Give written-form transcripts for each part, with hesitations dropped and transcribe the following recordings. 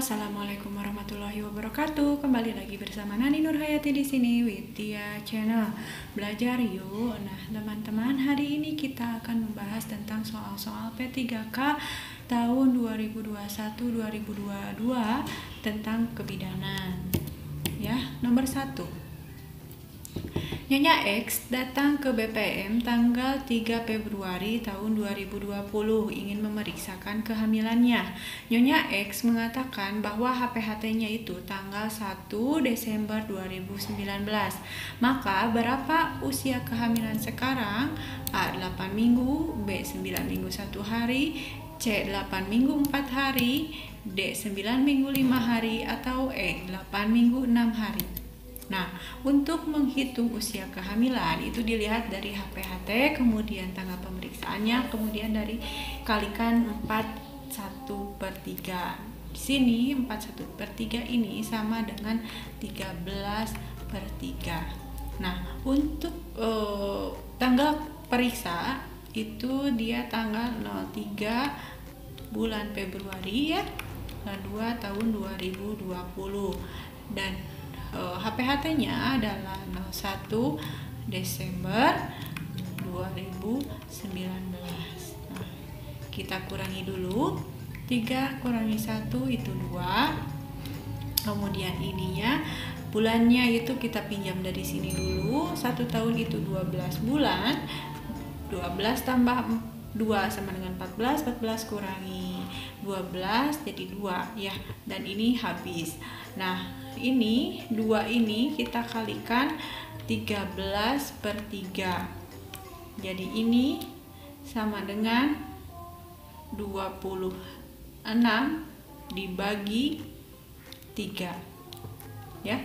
Assalamualaikum warahmatullahi wabarakatuh. Kembali lagi bersama Nani Nurhayati di sini Widya Channel. Belajar yuk. Nah, teman-teman, hari ini kita akan membahas tentang soal-soal P3K tahun 2021-2022 tentang kebidanan. Ya, nomor 1. Nyonya X datang ke BPM tanggal 3 Februari tahun 2020 ingin memeriksakan kehamilannya. Nyonya X mengatakan bahwa HPHT-nya itu tanggal 1 Desember 2019. Maka berapa usia kehamilan sekarang? A. 8 minggu, B. 9 minggu 1 hari, C. 8 minggu 4 hari, D. 9 minggu 5 hari, atau E. 8 minggu 6 hari. Nah, untuk menghitung usia kehamilan itu dilihat dari HPHT, kemudian tanggal pemeriksaannya, kemudian dari kalikan 41/3. Di sini 41/3 ini sama dengan 13/3. Nah, untuk tanggal periksa itu dia tanggal 03 bulan Februari ya, 2 tahun 2020, dan HPHT-nya adalah 01 Desember 2019. Nah, kita kurangi dulu. 3 kurangi 1 itu 2. Kemudian ininya bulannya itu kita pinjam dari sini dulu. 1 tahun itu 12 bulan. 12 tambah 2 sama dengan 14. 14 kurangi 12 jadi 2 ya. Dan ini habis. Nah, ini 2 ini kita kalikan 13/3. Jadi ini sama dengan 26 dibagi 3 ya.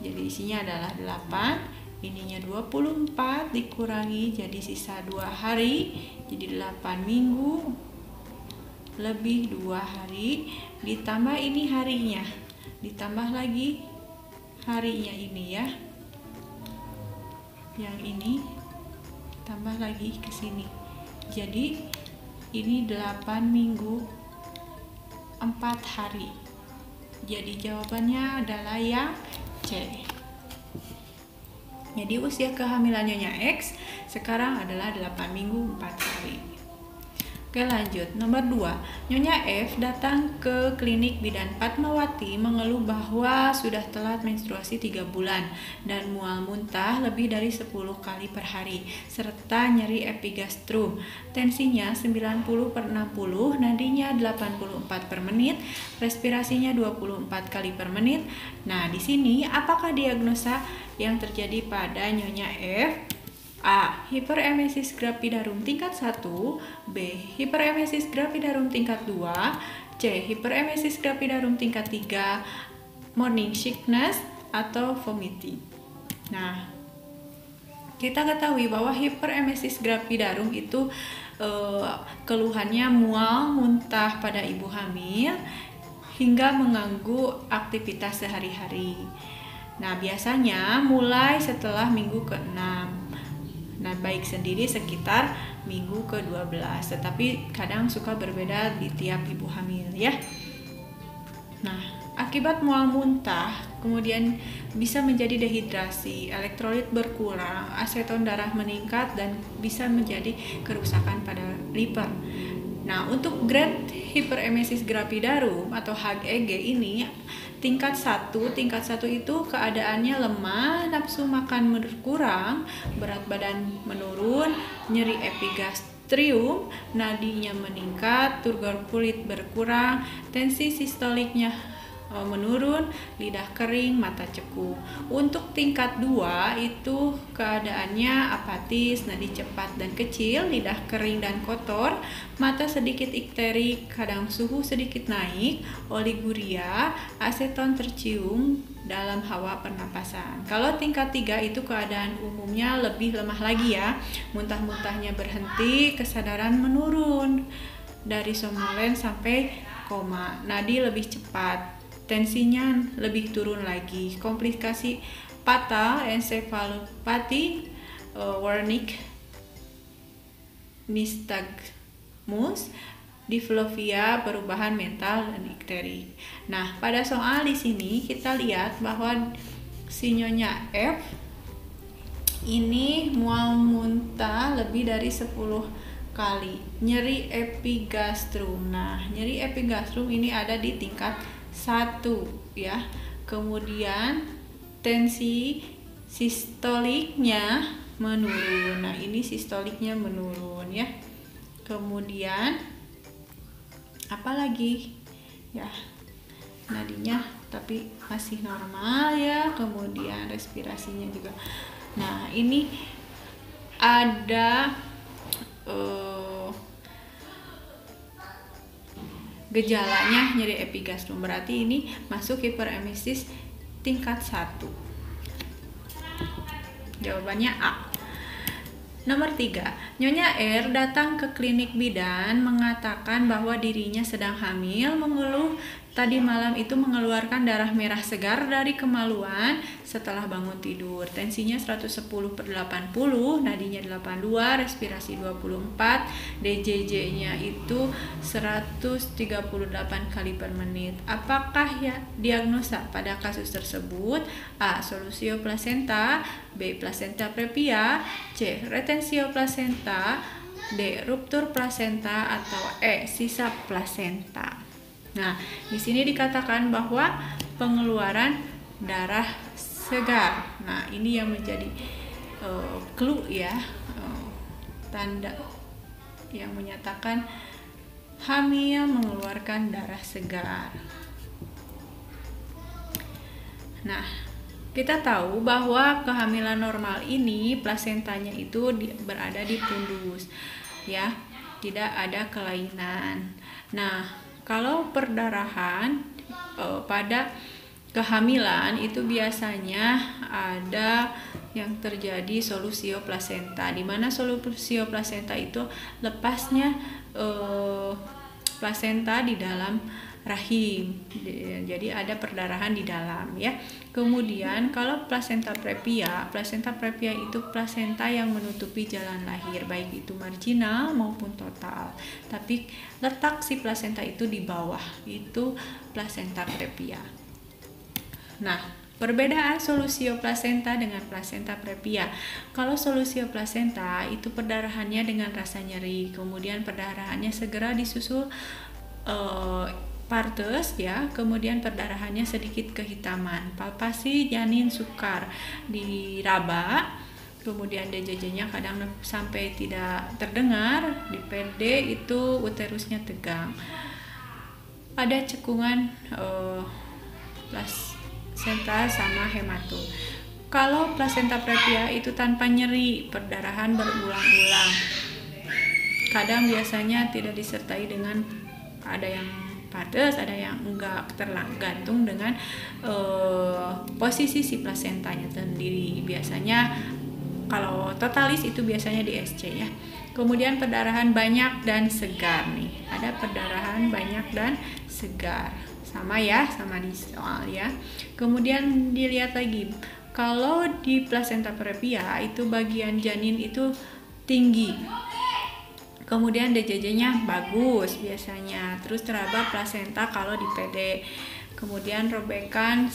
Jadi isinya adalah 8, ininya 24 dikurangi jadi sisa 2 hari, jadi 8 minggu lebih 2 hari, ditambah ini harinya, ditambah lagi harinya ini ya, yang ini tambah lagi ke sini, jadi ini 8 minggu 4 hari. Jadi jawabannya adalah yang C. Jadi usia kehamilan Nyonya X sekarang adalah 8 minggu 4 hari. Oke, lanjut. Nomor 2. Nyonya F datang ke klinik bidan Fatmawati mengeluh bahwa sudah telat menstruasi 3 bulan dan mual muntah lebih dari 10 kali per hari serta nyeri epigastrum. Tensinya 90/60, nadinya 84 per menit, respirasinya 24 kali per menit. Nah, di sini apakah diagnosa yang terjadi pada Nyonya F? A. Hiperemesis gravidarum tingkat 1, B. Hiperemesis gravidarum tingkat 2, C. Hiperemesis gravidarum tingkat 3, morning sickness, atau vomiting. Nah, kita ketahui bahwa hiperemesis gravidarum itu keluhannya mual, muntah pada ibu hamil hingga mengganggu aktivitas sehari-hari. Nah, biasanya mulai setelah minggu ke-6. Nah, baik sendiri sekitar minggu ke-12, tetapi kadang suka berbeda di tiap ibu hamil ya. Nah, akibat mual muntah kemudian bisa menjadi dehidrasi, elektrolit berkurang, aseton darah meningkat, dan bisa menjadi kerusakan pada liver. Nah, untuk grade hiperemesis gravidarum atau HGG ini tingkat 1 itu keadaannya lemah, nafsu makan berkurang, berat badan menurun, nyeri epigastrium, nadinya meningkat, turgor kulit berkurang, tensi sistoliknya menurun, lidah kering, mata ceku. Untuk tingkat 2 itu keadaannya apatis, nadi cepat dan kecil, lidah kering dan kotor, mata sedikit ikterik, kadang suhu sedikit naik, oliguria, aseton tercium dalam hawa pernapasan. Kalau tingkat 3 itu keadaan umumnya lebih lemah lagi ya, muntah-muntahnya berhenti, kesadaran menurun dari somnolen sampai koma, nadi lebih cepat, tensinya lebih turun lagi, komplikasi fatal, encephalopathy, Wernicke nystagmus, diplopia, perubahan mental dan ikterik. Nah, pada soal di sini kita lihat bahwa si Nyonya F ini mual muntah lebih dari 10 kali, nyeri epigastrum. Nah, nyeri epigastrum ini ada di tingkat 1 ya. Kemudian tensi sistoliknya menurun. Nah, ini sistoliknya menurun ya. Kemudian apalagi ya, nadinya tapi masih normal ya. Kemudian respirasinya juga. Nah, ini ada gejalanya nyeri epigastrum, berarti ini masuk hiperemesis tingkat 1. Jawabannya A. Nomor 3, Nyonya R datang ke klinik bidan mengatakan bahwa dirinya sedang hamil, mengeluh tadi malam itu mengeluarkan darah merah segar dari kemaluan setelah bangun tidur. Tensinya 110/80, nadinya 82, respirasi 24, DJJ-nya itu 138 kali per menit. Apakah ya diagnosa pada kasus tersebut? A. Solusio plasenta, B. Plasenta previa, C. Retensio plasenta, D. Ruptur plasenta, atau E. Sisa plasenta. Nah, di sini dikatakan bahwa pengeluaran darah segar. Nah, ini yang menjadi clue ya, tanda yang menyatakan hamil mengeluarkan darah segar. Nah, kita tahu bahwa kehamilan normal ini plasentanya itu berada di pundus ya, tidak ada kelainan. Nah, kalau perdarahan pada kehamilan itu biasanya ada yang terjadi solusio plasenta, di mana solusio plasenta itu lepasnya plasenta di dalam rahim, jadi ada perdarahan di dalam ya. Kemudian kalau plasenta previa itu plasenta yang menutupi jalan lahir, baik itu marginal maupun total, tapi letak si plasenta itu di bawah, itu plasenta previa. Nah, perbedaan solusio plasenta dengan plasenta previa. Kalau solusio plasenta itu perdarahannya dengan rasa nyeri, kemudian perdarahannya segera disusul partes ya, kemudian perdarahannya sedikit kehitaman, palpasi janin sukar diraba, kemudian DJJ-nya kadang sampai tidak terdengar, di PD itu uterusnya tegang, ada cekungan plasenta sama hematom. Kalau plasenta previa itu tanpa nyeri, perdarahan berulang-ulang, kadang biasanya tidak disertai dengan ada yang partes, ada yang enggak, tergantung dengan posisi si plasentanya sendiri. Biasanya kalau totalis itu biasanya di SC ya. Kemudian perdarahan banyak dan segar nih, ada perdarahan banyak dan segar, sama ya, sama di soal ya. Kemudian dilihat lagi, kalau di plasenta previa itu bagian janin itu tinggi, kemudian DJJ-nya bagus biasanya, terus teraba plasenta kalau di PD, kemudian robekan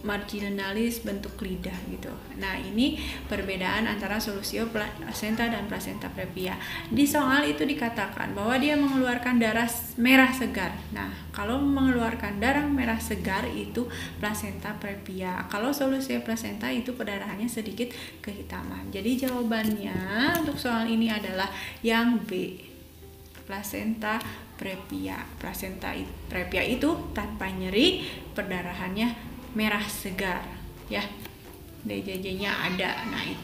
marginalis bentuk lidah gitu. Nah, ini perbedaan antara solusio plasenta dan plasenta previa. Di soal itu dikatakan bahwa dia mengeluarkan darah merah segar. Nah, kalau mengeluarkan darah merah segar itu plasenta previa. Kalau solusio plasenta itu perdarahannya sedikit kehitaman. Jadi jawabannya untuk soal ini adalah yang B, plasenta previa. Plasenta previa itu tanpa nyeri, perdarahannya merah segar ya, DJJ-nya ada. Nah, itu.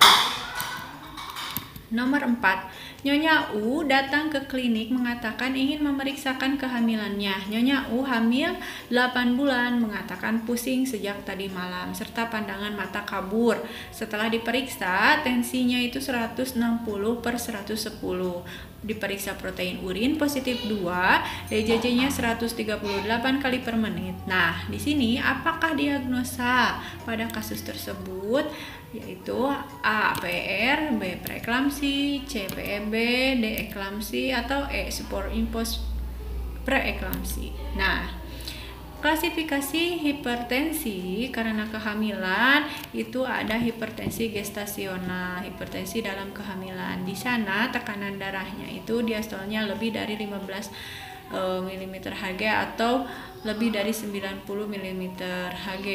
Nomor 4, Nyonya U datang ke klinik mengatakan ingin memeriksakan kehamilannya. Nyonya U hamil 8 bulan, mengatakan pusing sejak tadi malam serta pandangan mata kabur. Setelah diperiksa, tensinya itu 160/110. Diperiksa protein urin positif 2, DJJ-nya 138 kali per menit. Nah, di sini apakah diagnosa pada kasus tersebut? Yaitu A. PR, B. Preeklamsi, C. PMB, B. Deeklamsi, atau E. Superimpos preeklamsi. Nah, klasifikasi hipertensi karena kehamilan itu ada hipertensi gestasional, hipertensi dalam kehamilan. Di sana tekanan darahnya itu diastolnya lebih dari 15 mm Hg atau lebih dari 90 mm Hg,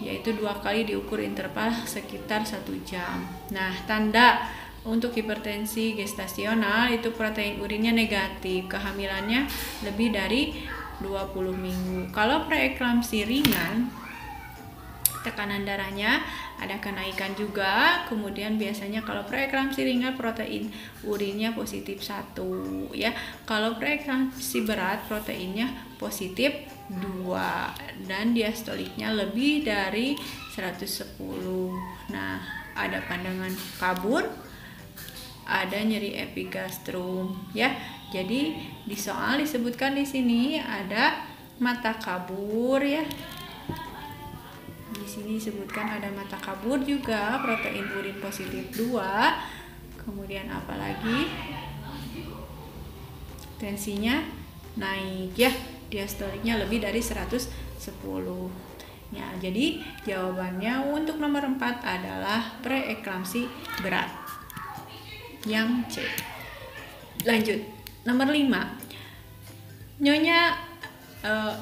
yaitu 2 kali diukur interval sekitar 1 jam. Nah, tanda untuk hipertensi gestasional itu protein urinnya negatif, kehamilannya lebih dari 20 minggu. Kalau preeklamsi ringan, tekanan darahnya ada kenaikan juga. Kemudian biasanya kalau preeklamsi ringan protein urinnya positif 1 ya. Kalau preeklamsi berat proteinnya positif 2 dan diastoliknya lebih dari 110. Nah, ada pandangan kabur, ada nyeri epigastrum ya. Jadi di soal disebutkan di sini ada mata kabur ya. Di sini disebutkan ada mata kabur juga, protein urin positif 2. Kemudian apalagi? Tensinya naik ya. Diastoliknya lebih dari 110. Ya, jadi jawabannya untuk nomor 4 adalah preeklamsi berat. Yang C. Lanjut, nomor 5. Nyonya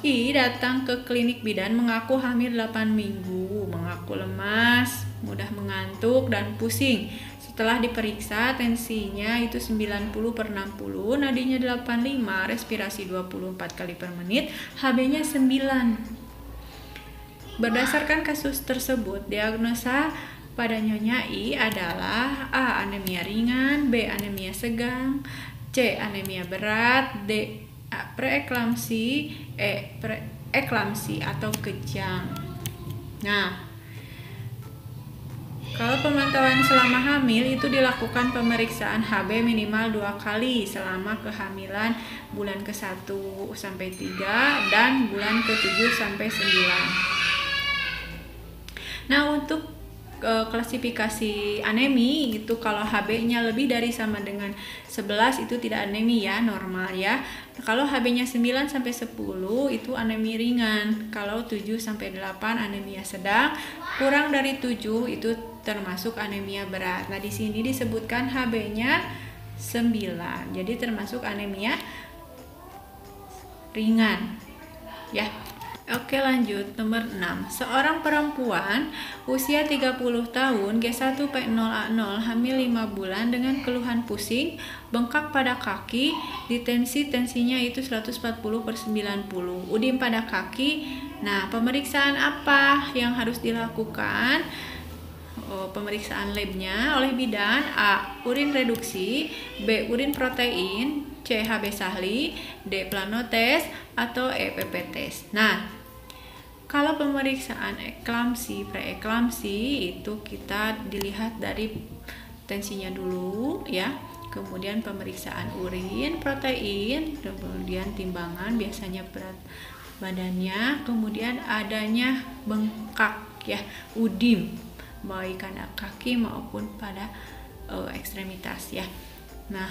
I datang ke klinik bidan mengaku hamil 8 minggu, mengaku lemas, mudah mengantuk dan pusing. Setelah diperiksa tensinya itu 90/60, nadinya 85, respirasi 24 kali per menit, HB-nya 9. Berdasarkan kasus tersebut, diagnosa pada Nyonya I adalah A. Anemia ringan, B. Anemia sedang, C. Anemia berat, D. Preeklamsi, E. Preeklamsi atau kejang. Nah, kalau pemantauan selama hamil itu dilakukan pemeriksaan HB minimal 2 kali selama kehamilan bulan ke-1 sampai 3 dan bulan ke-7 sampai 9. Nah, untuk klasifikasi anemi itu kalau HB-nya lebih dari sama dengan 11 itu tidak anemi ya, normal ya. Kalau HB-nya 9 sampai 10 itu anemi ringan. Kalau 7 sampai 8 anemia sedang, kurang dari 7 itu termasuk anemia berat. Nah, di sini disebutkan HB-nya 9. Jadi termasuk anemia ringan. Ya. Oke, lanjut nomor 6. Seorang perempuan usia 30 tahun G1P0A0 hamil 5 bulan dengan keluhan pusing, bengkak pada kaki, tensinya itu 140/90, udim pada kaki. Nah, pemeriksaan apa yang harus dilakukan? Pemeriksaan labnya oleh bidan: A. Urin reduksi, B. Urin protein, C. HB Sahli, D. Plano tes, atau E. PP tes. Nah, kalau pemeriksaan eklamsi, preeklamsi itu kita dilihat dari tensinya dulu ya. Kemudian pemeriksaan urin, protein, kemudian timbangan biasanya berat badannya, kemudian adanya bengkak ya, udim baik pada kaki maupun pada ekstremitas ya. Nah,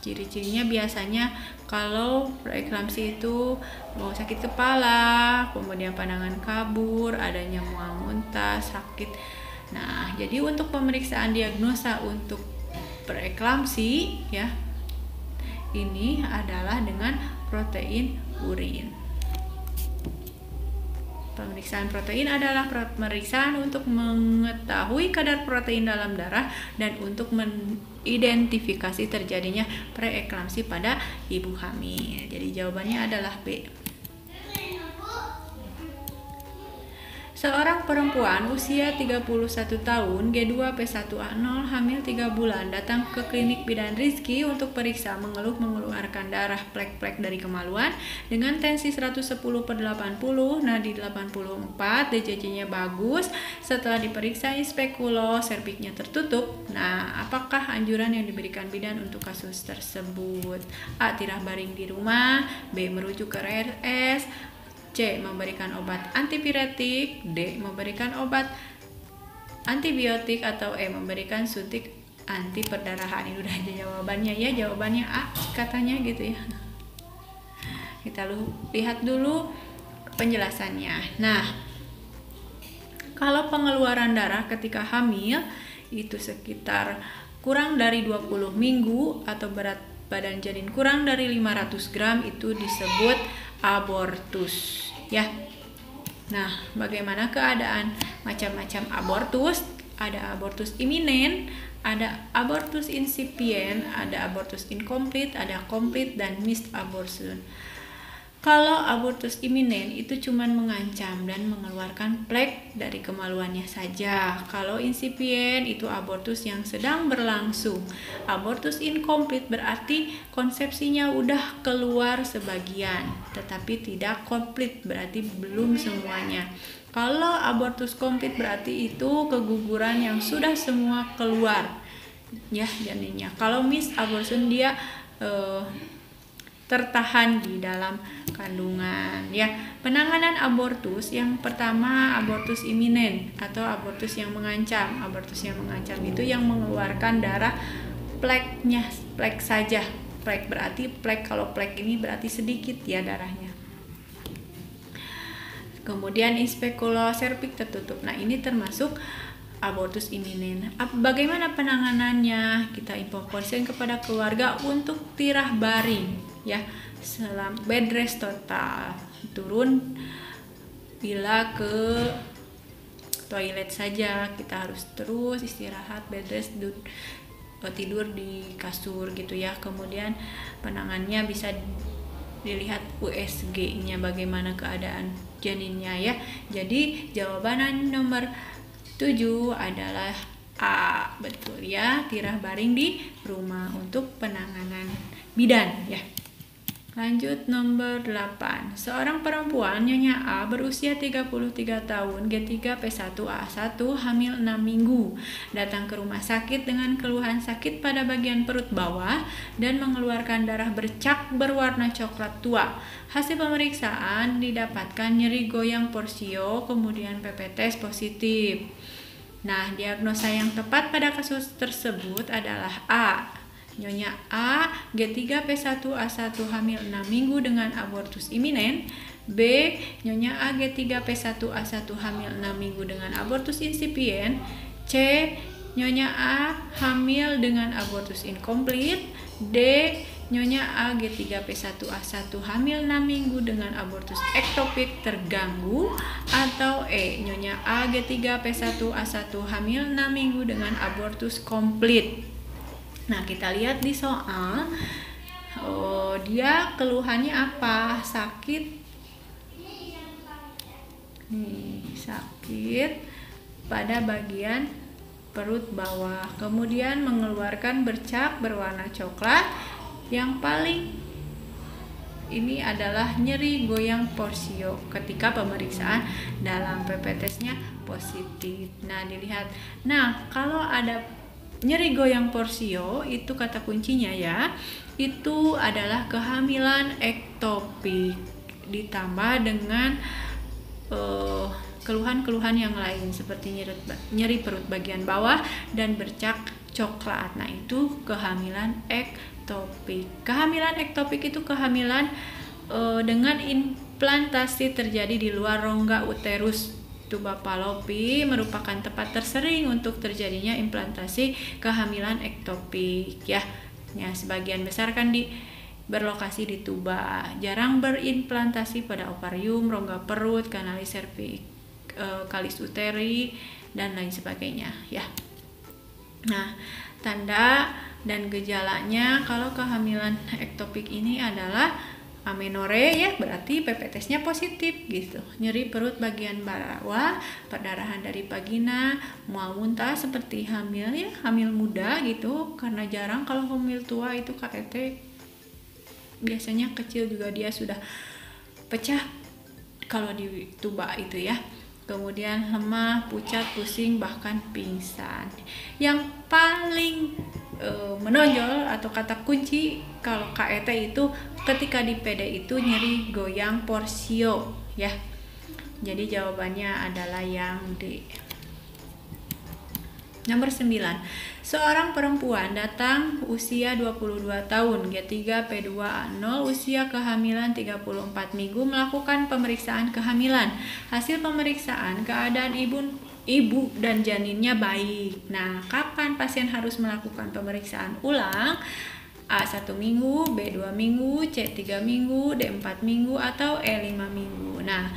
ciri-cirinya biasanya kalau preeklamsi itu mau sakit kepala, kemudian pandangan kabur, adanya mual muntah, sakit. Nah, jadi untuk pemeriksaan diagnosa untuk preeklamsi ya, ini adalah dengan protein urin. Pemeriksaan protein adalah pemeriksaan untuk mengetahui kadar protein dalam darah dan untuk mengidentifikasi terjadinya preeklamsi pada ibu hamil. Jadi jawabannya adalah B. Seorang perempuan usia 31 tahun G2P1A0 hamil 3 bulan datang ke klinik bidan Rizky untuk periksa mengeluarkan darah plek-plek dari kemaluan dengan tensi 110/80, nadi 84, DJJ-nya bagus. Setelah diperiksa spekulo serviksnya tertutup. Nah, apakah anjuran yang diberikan bidan untuk kasus tersebut? A. Tirah baring di rumah, B. Merujuk ke RS, C. Memberikan obat antipiretik, D. Memberikan obat antibiotik, atau E. Memberikan suntik anti perdarahan. Ini udah aja jawabannya ya, jawabannya A katanya gitu ya. Kita lihat dulu penjelasannya. Nah, kalau pengeluaran darah ketika hamil itu sekitar kurang dari 20 minggu atau berat badan janin kurang dari 500 gram itu disebut abortus ya. Nah, bagaimana keadaan macam-macam abortus? Ada abortus iminen, ada abortus insipient, ada abortus incomplete, ada complete dan missed abortion. Kalau abortus iminen itu cuma mengancam dan mengeluarkan plak dari kemaluannya saja. Kalau insipient itu abortus yang sedang berlangsung. Abortus incomplete berarti konsepsinya udah keluar sebagian, tetapi tidak komplit, berarti belum semuanya. Kalau abortus komplit berarti itu keguguran yang sudah semua keluar ya janinnya. Kalau missed abortion dia tertahan di dalam kandungan ya. Penanganan abortus yang pertama abortus iminen atau abortus yang mengancam. Abortus yang mengancam itu yang mengeluarkan darah plaknya, plak saja. Plak berarti plak, kalau plak ini berarti sedikit ya darahnya. Kemudian inspekuloservix tertutup. Nah, ini termasuk abortus iminen. Bagaimana penanganannya? Kita informasikan kepada keluarga untuk tirah baring ya, bed rest total, turun bila ke toilet saja, kita harus terus istirahat, bed rest, tidur di kasur gitu ya. Kemudian penanganannya bisa dilihat USG-nya, bagaimana keadaan janinnya ya. Jadi jawaban nomor 7 adalah A, betul ya, tirah baring di rumah untuk penanganan bidan ya. Lanjut nomor 8. Seorang perempuan Nyonya A berusia 33 tahun, G3P1A1, hamil 6 minggu, datang ke rumah sakit dengan keluhan sakit pada bagian perut bawah dan mengeluarkan darah bercak berwarna coklat tua. Hasil pemeriksaan didapatkan nyeri goyang porsio, kemudian PPT positif. Nah, diagnosa yang tepat pada kasus tersebut adalah A. Nyonya A G3P1A1 hamil 6 minggu dengan abortus iminen. B. Nyonya A G3P1A1 hamil 6 minggu dengan abortus insipient. C. Nyonya A hamil dengan abortus incomplete. D. Nyonya A G3P1A1 hamil 6 minggu dengan abortus ektopik terganggu. Atau E. Nyonya A G3P1A1 hamil 6 minggu dengan abortus komplit. Nah, kita lihat di soal, dia keluhannya apa? Sakit, sakit pada bagian perut bawah, kemudian mengeluarkan bercak berwarna coklat. Yang paling ini adalah nyeri goyang porsio ketika pemeriksaan dalam PPT-nya positif. Nah, dilihat. Nah, kalau ada nyeri goyang porsio itu kata kuncinya ya, itu adalah kehamilan ektopik ditambah dengan keluhan-keluhan yang lain seperti nyeri perut bagian bawah dan bercak coklat. Nah, itu kehamilan ektopik. Kehamilan ektopik itu kehamilan dengan implantasi terjadi di luar rongga uterus. Tuba Fallopi merupakan tempat tersering untuk terjadinya implantasi kehamilan ektopik ya. Ya, sebagian besar kan berlokasi di tuba, jarang berimplantasi pada ovarium, rongga perut, kanalis cervix, kalis uteri dan lain sebagainya ya. Nah, tanda dan gejalanya kalau kehamilan ektopik ini adalah amenore ya, berarti PPT-nya positif gitu. Nyeri perut bagian bawah, perdarahan dari vagina, mual muntah seperti hamil ya, hamil muda gitu. Karena jarang kalau hamil tua itu KET biasanya kecil juga dia sudah pecah kalau di tuba itu ya. Kemudian lemah, pucat, pusing, bahkan pingsan. Yang paling menonjol atau kata kunci kalau KET itu ketika di PD itu nyeri goyang porsio ya. Jadi jawabannya adalah yang D. Nomor 9. Seorang perempuan datang usia 22 tahun, G3P2A0, usia kehamilan 34 minggu, melakukan pemeriksaan kehamilan. Hasil pemeriksaan keadaan ibu dan janinnya baik. Nah, kapan pasien harus melakukan pemeriksaan ulang? A 1 minggu, B 2 minggu, C 3 minggu, D 4 minggu, atau E 5 minggu. Nah,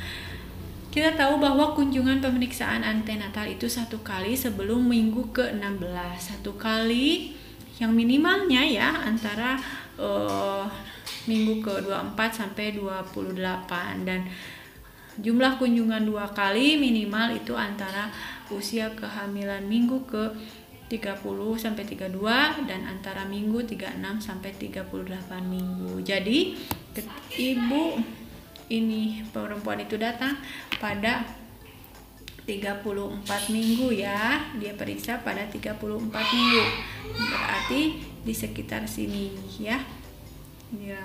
kita tahu bahwa kunjungan pemeriksaan antenatal itu 1 kali sebelum minggu ke-16. 1 kali yang minimalnya ya antara minggu ke-24 sampai 28, dan jumlah kunjungan 2 kali minimal itu antara usia kehamilan minggu ke-30 sampai 32 dan antara minggu 36 sampai 38 minggu. Jadi ibu ini perempuan itu datang pada 34 minggu ya. Dia periksa pada 34 minggu. Berarti di sekitar sini ya. Ya.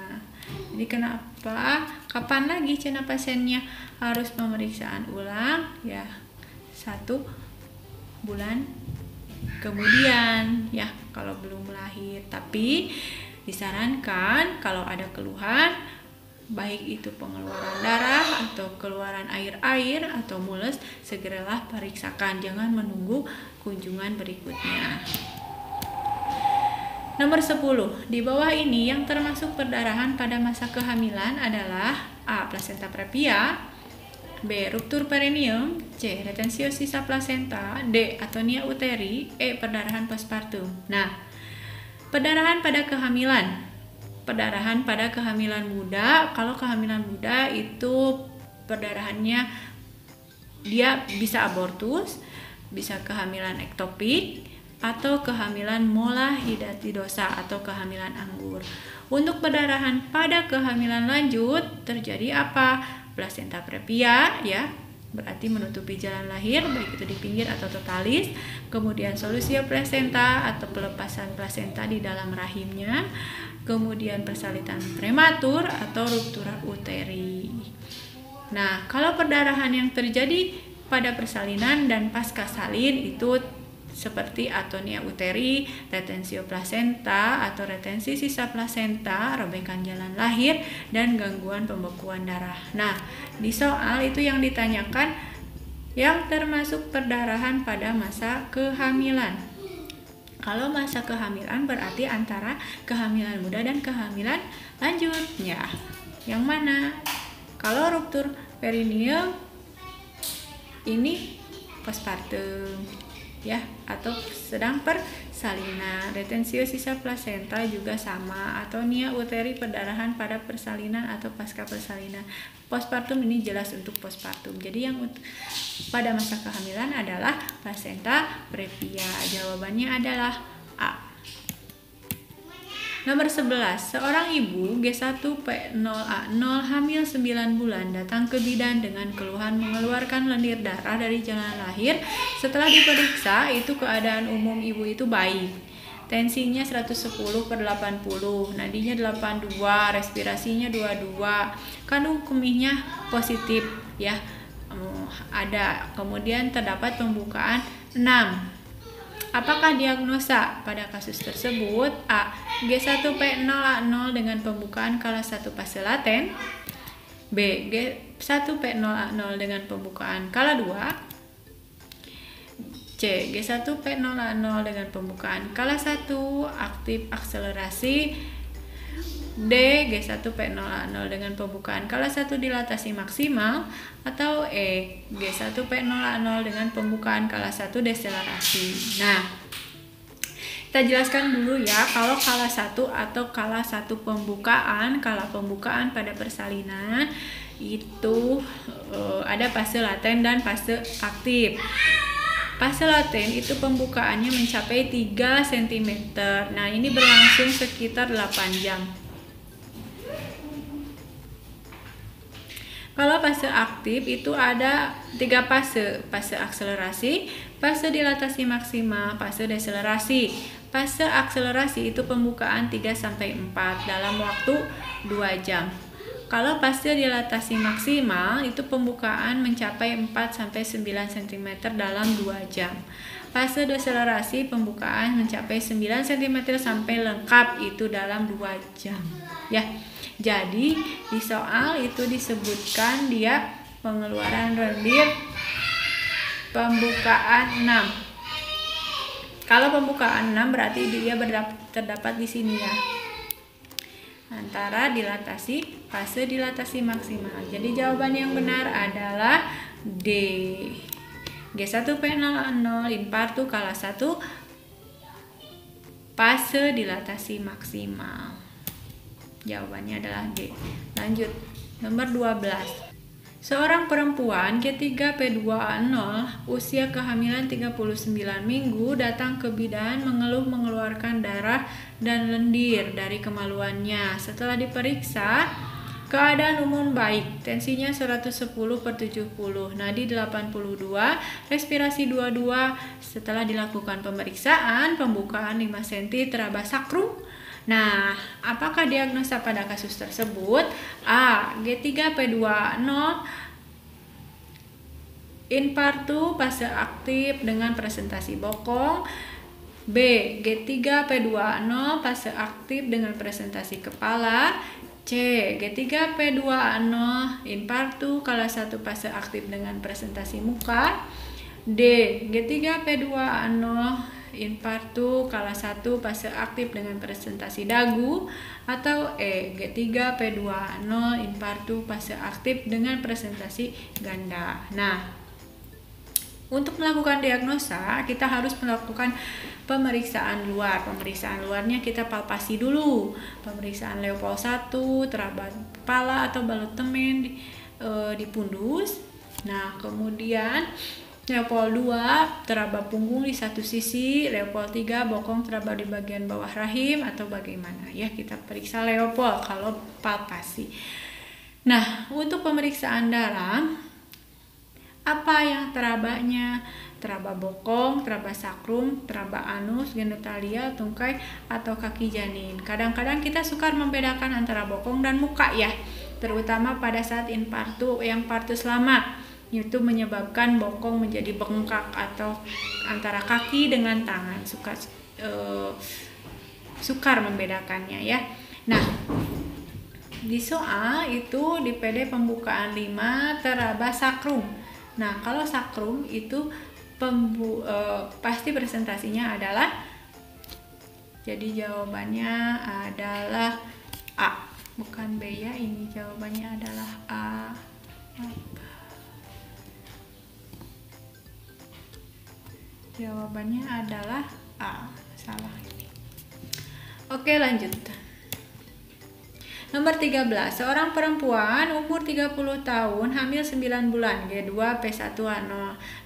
Jadi kenapa? Kapan lagi cina pasiennya harus pemeriksaan ulang? Ya, 1 bulan kemudian ya kalau belum lahir. Tapi disarankan kalau ada keluhan, baik itu pengeluaran darah atau keluaran air atau mules, segeralah periksakan, jangan menunggu kunjungan berikutnya. Nomor 10. Di bawah ini yang termasuk perdarahan pada masa kehamilan adalah A. Plasenta previa, B. Ruptur perineum, C. retensio sisa plasenta, D. atonia uteri, E. Perdarahan postpartum. Nah, perdarahan pada kehamilan. Perdarahan pada kehamilan muda. Kalau kehamilan muda itu perdarahannya dia bisa abortus, bisa kehamilan ektopik, atau kehamilan molahidatidosa atau kehamilan anggur. Untuk perdarahan pada kehamilan lanjut terjadi apa? Plasenta previa ya, berarti menutupi jalan lahir baik itu di pinggir atau totalis, kemudian solusio plasenta atau pelepasan plasenta di dalam rahimnya, kemudian persalinan prematur atau ruptura uteri. Nah, kalau perdarahan yang terjadi pada persalinan dan pasca salin itu seperti atonia uteri, retensio plasenta atau retensi sisa plasenta, robekan jalan lahir, dan gangguan pembekuan darah. Nah, di soal itu yang ditanyakan yang termasuk perdarahan pada masa kehamilan. Kalau masa kehamilan berarti antara kehamilan muda dan kehamilan lanjut ya. Yang mana? Kalau ruptur perineum ini postpartum ya, atau sedang persalinan. Retensio sisa plasenta juga sama. Atonia uteri perdarahan pada persalinan atau pasca persalinan. Postpartum ini jelas untuk postpartum. Jadi yang pada masa kehamilan adalah plasenta previa. Jawabannya adalah A. Nomor 11. Seorang ibu G1P0A0 hamil 9 bulan datang ke bidan dengan keluhan mengeluarkan lendir darah dari jalan lahir. Setelah diperiksa, itu keadaan umum ibu itu baik. Tensinya 110/80, nadinya 82, respirasinya 22, kandung kemihnya positif ya. Ada. Kemudian terdapat pembukaan 6. Apakah diagnosa pada kasus tersebut? A. G1P0A0 dengan pembukaan kala 1 fase laten. B. G1P0A0 dengan pembukaan kala 2. C. G1P0A0 dengan pembukaan kala 1 aktif akselerasi. D. G1P0A0 dengan pembukaan kala 1 dilatasi maksimal, atau E. G1P0A0 dengan pembukaan kala 1 deselerasi. Nah, kita jelaskan dulu ya, kalau kala 1 atau kala 1 pembukaan, kala pembukaan pada persalinan itu ada fase laten dan fase aktif. Fase laten itu pembukaannya mencapai 3 cm. Nah, ini berlangsung sekitar 8 jam. Kalau fase aktif itu ada 3 fase. Fase akselerasi, fase dilatasi maksimal, fase deselerasi. Fase akselerasi itu pembukaan 3-4 dalam waktu 2 jam. Kalau fase dilatasi maksimal itu pembukaan mencapai 4-9 cm dalam 2 jam. Fase deselerasi pembukaan mencapai 9 cm sampai lengkap itu dalam 2 jam. Ya. Jadi di soal itu disebutkan dia pengeluaran lendir pembukaan 6. Kalau pembukaan 6 berarti dia terdapat di sini ya. Antara dilatasi, fase dilatasi maksimal. Jadi jawaban yang benar adalah D. G1P00 infartu kala 1 fase dilatasi maksimal. Jawabannya adalah D. Lanjut, nomor 12. Seorang perempuan G3P2A0 usia kehamilan 39 minggu datang ke bidan mengeluarkan darah dan lendir dari kemaluannya. Setelah diperiksa, keadaan umum baik, tensinya 110/70, nadi 82, respirasi 22. Setelah dilakukan pemeriksaan, pembukaan 5 cm teraba sakrum. Nah, apakah diagnosa pada kasus tersebut? A. G3P2A0 infartu fase aktif dengan presentasi bokong. B. G3P2A0 fase aktif dengan presentasi kepala. C. G3P2A0 infartu kala 1 fase aktif dengan presentasi muka. D. G3P2A0 infartu kala 1 fase aktif dengan presentasi dagu. Atau E. G3P2A0 infartu fase aktif dengan presentasi ganda. Nah, untuk melakukan diagnosa kita harus melakukan pemeriksaan luar. Pemeriksaan luarnya kita palpasi dulu. Pemeriksaan Leopold 1, teraba kepala atau balut temen di pundus. Nah, kemudian Leopold 2, teraba punggung di satu sisi. Leopold 3, bokong teraba di bagian bawah rahim atau bagaimana ya, kita periksa Leopold kalau palpasi. Nah, untuk pemeriksaan darah, apa yang terabanya? Teraba bokong, teraba sakrum, teraba anus, genitalia, tungkai, atau kaki janin. Kadang-kadang kita sukar membedakan antara bokong dan muka ya, terutama pada saat infartu yang partus lama. Itu menyebabkan bokong menjadi bengkak atau antara kaki dengan tangan. Sukar membedakannya ya. Nah, di soal itu di PD pembukaan 5 teraba sakrum. Nah, kalau sakrum itu pasti presentasinya adalah, jadi jawabannya adalah A, bukan B ya, ini jawabannya adalah A. Jawabannya adalah A, salah ini. Oke, lanjut. Nomor 13, seorang perempuan umur 30 tahun, hamil 9 bulan, G2P1A0,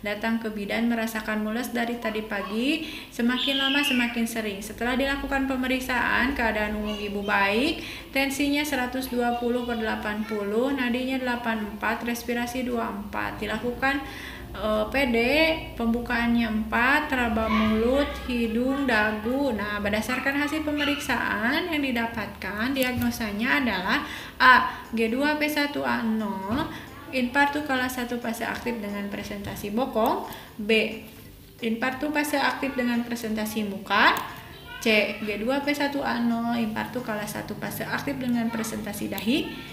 datang ke bidan merasakan mules dari tadi pagi, semakin lama semakin sering. Setelah dilakukan pemeriksaan, keadaan umum ibu baik, tensinya 120/80, nadinya 84, respirasi 24. Dilakukan PD, pembukaannya 4, teraba mulut, hidung, dagu. Nah, berdasarkan hasil pemeriksaan yang didapatkan, diagnosanya adalah A. G2P1A0 infartu kala 1 fase aktif dengan presentasi bokong. B. Infartu fase aktif dengan presentasi muka. C. G2P1A0 infartu kala 1 fase aktif dengan presentasi dahi.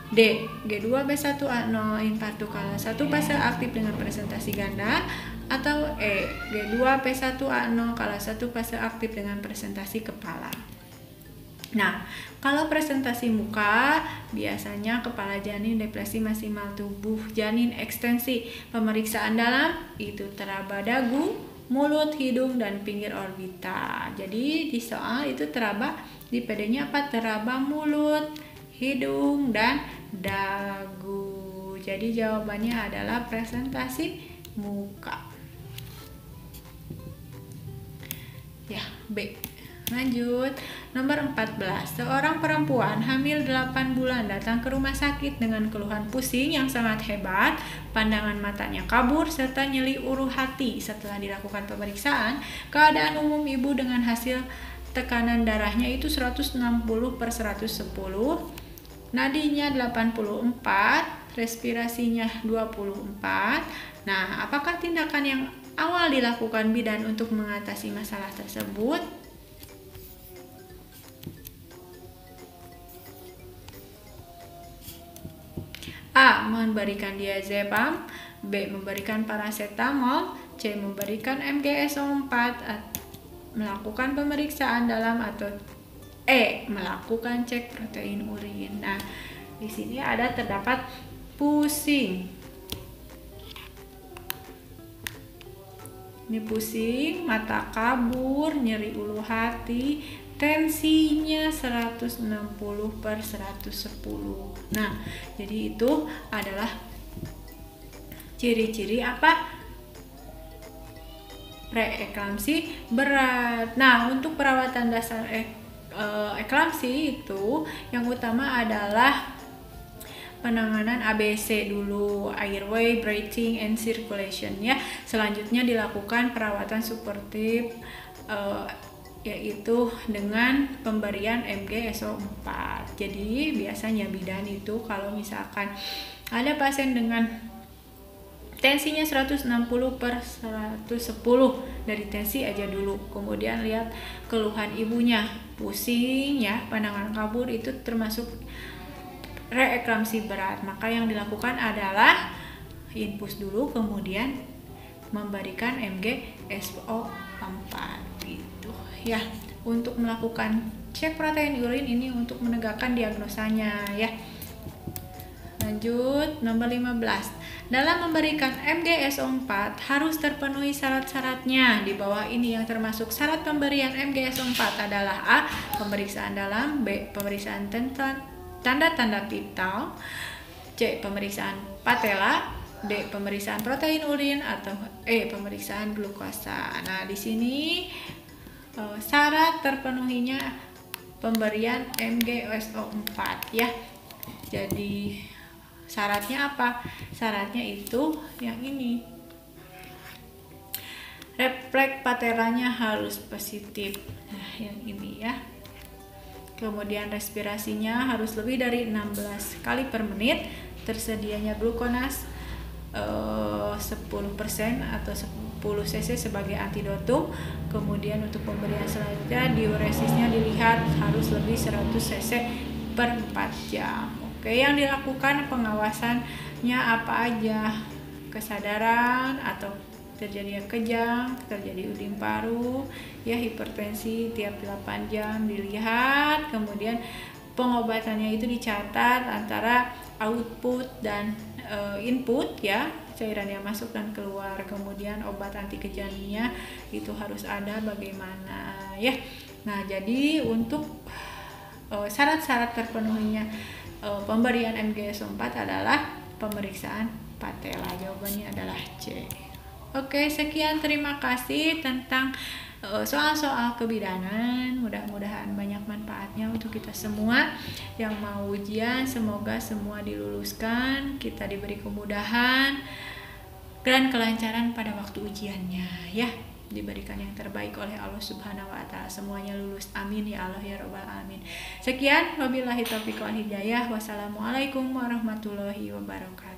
D. G2P1A0 infartu kala 1 fase aktif dengan presentasi ganda. Atau E. G2P1A0 kala 1 fase aktif dengan presentasi kepala. Nah, kalau presentasi muka biasanya kepala janin, depresi maksimal tubuh janin, ekstensi. Pemeriksaan dalam itu teraba dagu, mulut, hidung, dan pinggir orbita. Jadi di soal itu teraba, di PD-nya apa? Teraba mulut, hidung, dan dagu. Jadi jawabannya adalah presentasi muka. Ya, B. Lanjut, nomor 14. Seorang perempuan hamil 8 bulan datang ke rumah sakit dengan keluhan pusing yang sangat hebat, pandangan matanya kabur, serta nyeri ulu hati. Setelah dilakukan pemeriksaan, keadaan umum ibu dengan hasil tekanan darahnya itu 160/110, nadinya 84, respirasinya 24. Nah, apakah tindakan yang awal dilakukan bidan untuk mengatasi masalah tersebut? A. Memberikan diazepam, B. Memberikan paracetamol, C. Memberikan MgSO4, melakukan pemeriksaan dalam, atau E. Melakukan cek protein urin. Nah, di sini terdapat pusing. Ini pusing, mata kabur, nyeri ulu hati, tensinya 160/110. Nah, jadi itu adalah ciri-ciri apa? Preeklamsi berat. Nah, untuk perawatan dasar eklamsi itu yang utama adalah penanganan ABC dulu, airway, breathing, and circulation ya. Selanjutnya dilakukan perawatan suportif yaitu dengan pemberian MgSO4. Jadi biasanya bidan itu kalau misalkan ada pasien dengan tensinya 160/110, dari tensi aja dulu. Kemudian lihat keluhan ibunya, pusing ya, pandangan kabur, itu termasuk reeklamsi berat. Maka yang dilakukan adalah infus dulu, kemudian memberikan MgSO4 gitu ya. Untuk melakukan cek protein urin ini untuk menegakkan diagnosanya ya. Lanjut, nomor 15. Dalam memberikan MgSO4 harus terpenuhi syarat-syaratnya. Di bawah ini yang termasuk syarat pemberian MgSO4 adalah A. Pemeriksaan dalam, B. Pemeriksaan tanda-tanda vital, C. Pemeriksaan patella, D. Pemeriksaan protein urin, atau E. Pemeriksaan glukosa. Nah, di sini syarat terpenuhinya pemberian MgSO4 ya. Jadi syaratnya apa? Syaratnya itu yang ini. Refleks patelanya harus positif. Nah, yang ini ya. Kemudian respirasinya harus lebih dari 16 kali per menit. Tersedianya glukonas 10% atau 10 cc sebagai antidotum. Kemudian untuk pemberian selanjutnya diuresisnya dilihat harus lebih 100 cc per 4 jam. Oke, yang dilakukan pengawasannya apa aja? Kesadaran atau terjadi kejang, terjadi urin paru, ya hipertensi tiap 8 jam dilihat. Kemudian pengobatannya itu dicatat antara output dan input ya, cairan yang masuk dan keluar. Kemudian obat anti kejangnya itu harus ada bagaimana ya. Nah, jadi untuk syarat-syarat terpenuhinya pemberian MgSO4 adalah pemeriksaan patella. Jawabannya adalah C. Oke, sekian, terima kasih tentang soal-soal kebidanan. Mudah-mudahan banyak manfaatnya untuk kita semua yang mau ujian. Semoga semua diluluskan, kita diberi kemudahan dan kelancaran pada waktu ujiannya ya. Diberikan yang terbaik oleh Allah Subhanahu wa Ta'ala, semuanya lulus, amin ya Allah ya Rabbal alamin. Sekian, wabillahi taufiq wal hidayah. Wassalamualaikum warahmatullahi wabarakatuh.